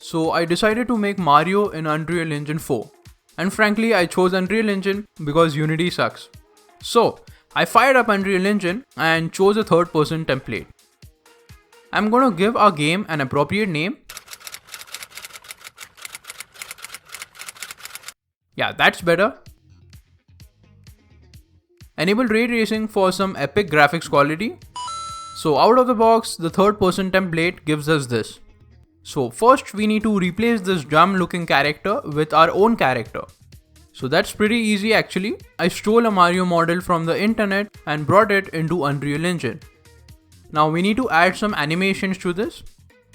So I decided to make Mario in Unreal Engine 4. And frankly, I chose Unreal Engine because Unity sucks. So I fired up Unreal Engine and chose a third-person template. I'm gonna give our game an appropriate name. Yeah, that's better. Enable ray tracing for some epic graphics quality. So out of the box, the third-person template gives us this. So first we need to replace this dumb looking character with our own character. So that's pretty easy actually. I stole a Mario model from the internet and brought it into Unreal Engine. Now we need to add some animations to this.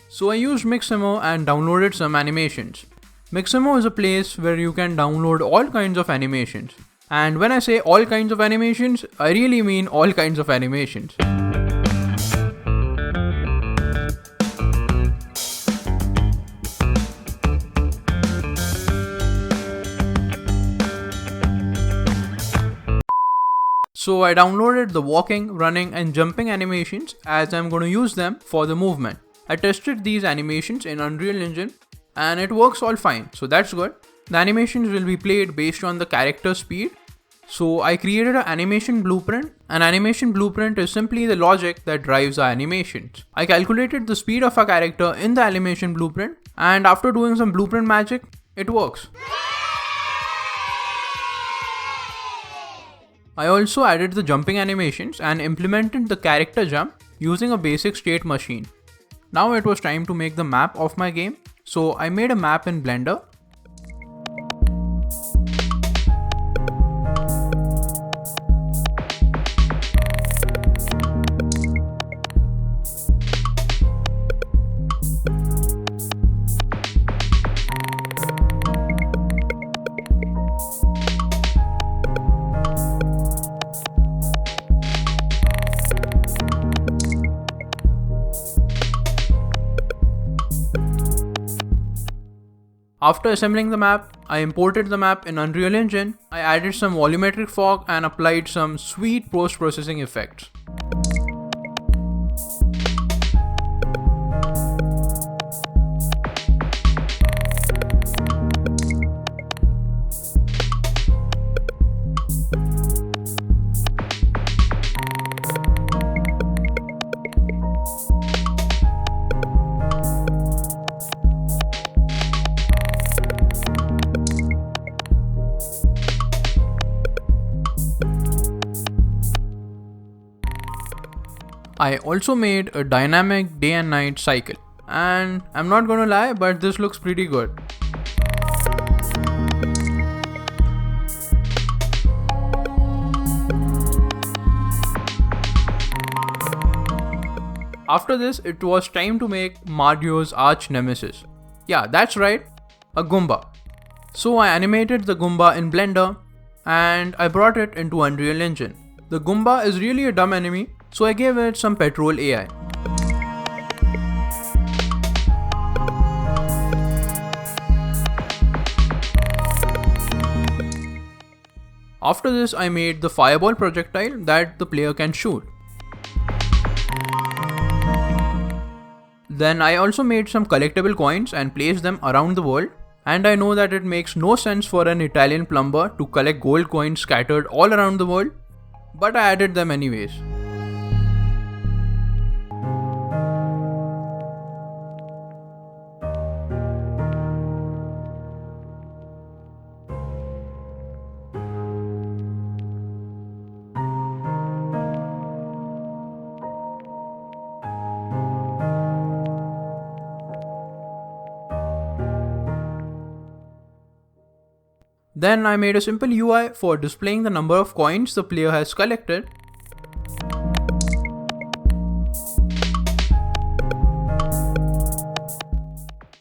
So I used Mixamo and downloaded some animations. Mixamo is a place where you can download all kinds of animations. And when I say all kinds of animations, I really mean all kinds of animations. So I downloaded the walking, running and jumping animations as I'm going to use them for the movement. I tested these animations in Unreal Engine and it works all fine, so that's good. The animations will be played based on the character speed. So I created an animation blueprint. An animation blueprint is simply the logic that drives our animations. I calculated the speed of a character in the animation blueprint and after doing some blueprint magic, it works. I also added the jumping animations and implemented the character jump using a basic state machine. Now it was time to make the map of my game. So I made a map in Blender. After assembling the map, I imported the map in Unreal Engine. I added some volumetric fog and applied some sweet post-processing effects. I also made a dynamic day and night cycle, and I'm not gonna lie, but this looks pretty good. After this, it was time to make Mario's arch nemesis. Yeah, that's right, a Goomba. So I animated the Goomba in Blender and I brought it into Unreal Engine. The Goomba is really a dumb enemy, so I gave it some petrol AI. After this, I made the fireball projectile that the player can shoot. Then I also made some collectible coins and placed them around the world. And I know that it makes no sense for an Italian plumber to collect gold coins scattered all around the world, but I added them anyways. Then I made a simple UI for displaying the number of coins the player has collected.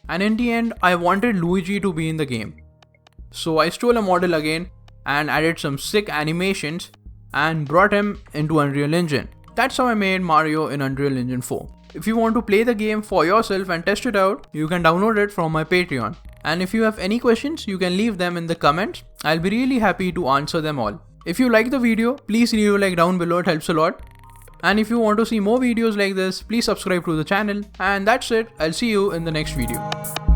And in the end, I wanted Luigi to be in the game. So I stole a model again and added some sick animations and brought him into Unreal Engine. That's how I made Mario in Unreal Engine 4. If you want to play the game for yourself and test it out, you can download it from my Patreon. And if you have any questions, you can leave them in the comments. I'll be really happy to answer them all. If you like the video, please leave a like down below, it helps a lot. And if you want to see more videos like this, please subscribe to the channel. And that's it, I'll see you in the next video.